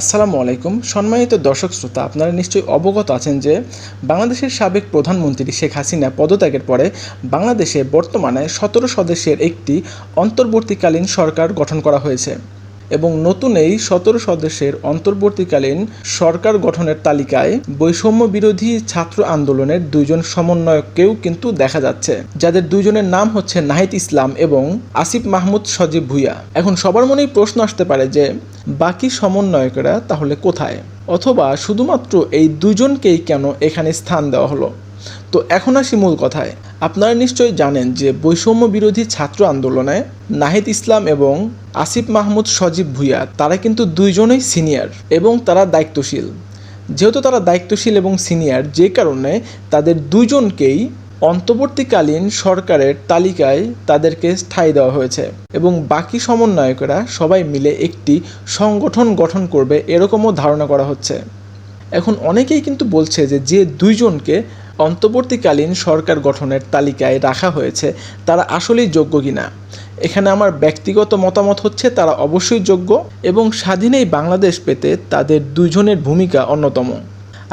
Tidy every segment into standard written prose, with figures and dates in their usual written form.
আসসালামু আলাইকুম। সম্মানিত দর্শক শ্রোতা, আপনারা নিশ্চয়ই অবগত আছেন যে বাংলাদেশের সাবেক প্রধানমন্ত্রী শেখ হাসিনা পদত্যাগের পরে বাংলাদেশে বর্তমানে 17 সদস্যের একটি অন্তর্বর্তীকালীন সরকার গঠন করা হয়েছে এবং নতুন এই 17 সদস্যের অন্তর্বর্তীকালীন সরকার গঠনের তালিকায় বৈষম্য বিরোধী ছাত্র আন্দোলনের দুইজন সমন্বয়ককেও কিন্তু দেখা যাচ্ছে, যাদের দুইজনের নাম হচ্ছে নাহিদ ইসলাম এবং আসিফ মাহমুদ সজীব ভুঁইয়া। এখন সবার মনেই প্রশ্ন আসতে পারে যে বাকি সমন্বয়কেরা তাহলে কোথায়, অথবা শুধুমাত্র এই দুজনকেই কেন এখানে স্থান দেওয়া হলো। তো এখন আসি মূল কথায়। আপনারা নিশ্চয়ই জানেন যে বৈষম্য বিরোধী ছাত্র আন্দোলনে নাহিদ ইসলাম এবং আসিফ মাহমুদ সজীব ভুঁইয়া তারা কিন্তু দুইজনেই সিনিয়র এবং তারা দায়িত্বশীল। যেহেতু তারা দায়িত্বশীল এবং সিনিয়র, যে কারণে তাদের দুইজনকেই অন্তর্বর্তীকালীন সরকারের তালিকায় তাদেরকে ঠাঁই দেওয়া হয়েছে এবং বাকি সমন্বয়কেরা সবাই মিলে একটি সংগঠন গঠন করবে এরকমও ধারণা করা হচ্ছে। এখন অনেকেই কিন্তু বলছে যে দুইজনকে অন্তর্বর্তীকালীন সরকার গঠনের তালিকায় রাখা হয়েছে তারা আসলেই যোগ্য কিনা। এখানে আমার ব্যক্তিগত মতামত হচ্ছে তারা অবশ্যই যোগ্য এবং স্বাধীন এই বাংলাদেশ পেতে তাদের দুইজনের ভূমিকা অন্যতম।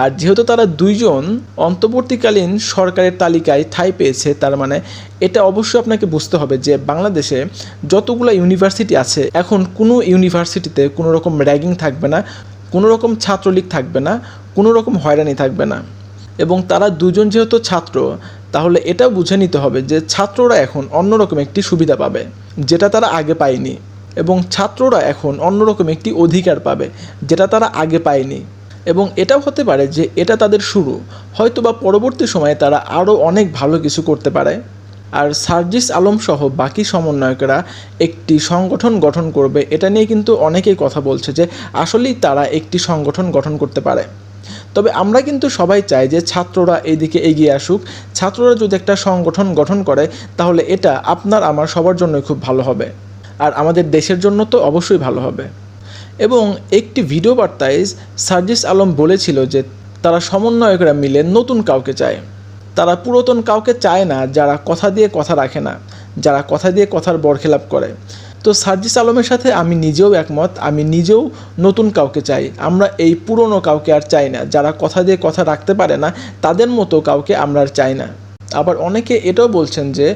আর যেহেতু তারা দুইজন অন্তর্বর্তীকালীন সরকারের তালিকায় ঠাঁই পেয়েছে, তার মানে এটা অবশ্যই আপনাকে বুঝতে হবে যে বাংলাদেশে যতগুলো ইউনিভার্সিটি আছে, এখন কোনো ইউনিভার্সিটিতে কোনো রকম র্যাগিং থাকবে না, কোনো রকম ছাত্রলীগ থাকবে না, কোনো রকম হয়রানি থাকবে না। এবং তারা দুজন যেহেতু ছাত্র, তাহলে এটাও বুঝে নিতে হবে যে ছাত্ররা এখন অন্যরকম একটি সুবিধা পাবে যেটা তারা আগে পায়নি, এবং ছাত্ররা এখন অন্যরকম একটি অধিকার পাবে যেটা তারা আগে পায়নি। এবং এটাও হতে পারে যে এটা তাদের শুরু, হয়তো বা পরবর্তী সময়ে তারা আরও অনেক ভালো কিছু করতে পারে। আর সার্জিস আলম সহ বাকি সমন্বয়কেরা একটি সংগঠন গঠন করবে, এটা নিয়ে কিন্তু অনেকেই কথা বলছে যে আসলেই তারা একটি সংগঠন গঠন করতে পারে। তবে আমরা কিন্তু সবাই চাই যে ছাত্ররা এইদিকে এগিয়ে আসুক। ছাত্ররা যদি একটা সংগঠন গঠন করে তাহলে এটা আপনার আমার সবার জন্যই খুব ভালো হবে, আর আমাদের দেশের জন্য তো অবশ্যই ভালো হবে। এবং একটি ভিডিও বার্তায় সার্জিস আলম বলেছিল যে তারা সমন্বয়করা মিলে নতুন কাউকে চায়, তারা পুরাতন কাউকে চায় না যারা কথা দিয়ে কথা রাখে না, যারা কথা দিয়ে কথার বরখেলাপ করে। তো সার্জিস আলমের সাথে আমি নিজেও একমত, আমি নিজেও নতুন কাউকে চাই। আমরা এই পুরনো কাউকে আর চাই না, যারা কথা দিয়ে কথা রাখতে পারে না তাদের মতো কাউকে আমরা আর চাই না। আবার অনেকে এটাও বলছেন যে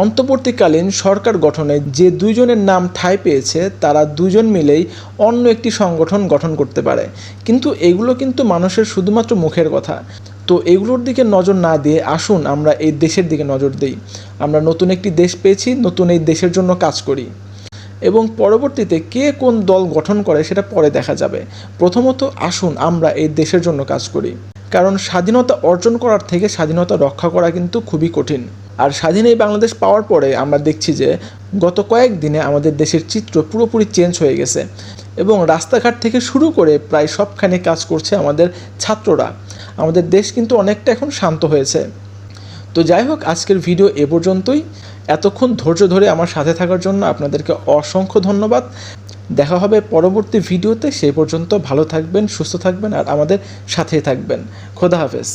অন্তর্বর্তীকালীন সরকার গঠনে যে দুইজনের নাম ঠাঁই পেয়েছে তারা দুজন মিলেই অন্য একটি সংগঠন গঠন করতে পারে, কিন্তু এগুলো কিন্তু মানুষের শুধুমাত্র মুখের কথা। তো এগুলোর দিকে নজর না দিয়ে আসুন আমরা এই দেশের দিকে নজর দিই। আমরা নতুন একটি দেশ পেয়েছি, নতুন এই দেশের জন্য কাজ করি এবং পরবর্তীতে কে কোন দল গঠন করে সেটা পরে দেখা যাবে। প্রথমত আসুন আমরা এই দেশের জন্য কাজ করি, কারণ স্বাধীনতা অর্জন করার থেকে স্বাধীনতা রক্ষা করা কিন্তু খুবই কঠিন। আর স্বাধীন এই বাংলাদেশ পাওয়ার পরে আমরা দেখছি যে গত কয়েকদিনে আমাদের দেশের চিত্র পুরোপুরি চেঞ্জ হয়ে গেছে এবং রাস্তাঘাট থেকে শুরু করে প্রায় সবখানে কাজ করছে আমাদের ছাত্ররা। আমাদের দেশ কিন্তু অনেকটা এখন শান্ত হয়েছে। তো যাই হোক, আজকের ভিডিও এ পর্যন্তই। এতক্ষণ ধৈর্য ধরে আমার সাথে থাকার জন্য আপনাদেরকে অসংখ্য ধন্যবাদ। দেখা হবে পরবর্তী ভিডিওতে। সেই পর্যন্ত ভালো থাকবেন, সুস্থ থাকবেন আর আমাদের সাথেই থাকবেন। খোদা হাফেজ।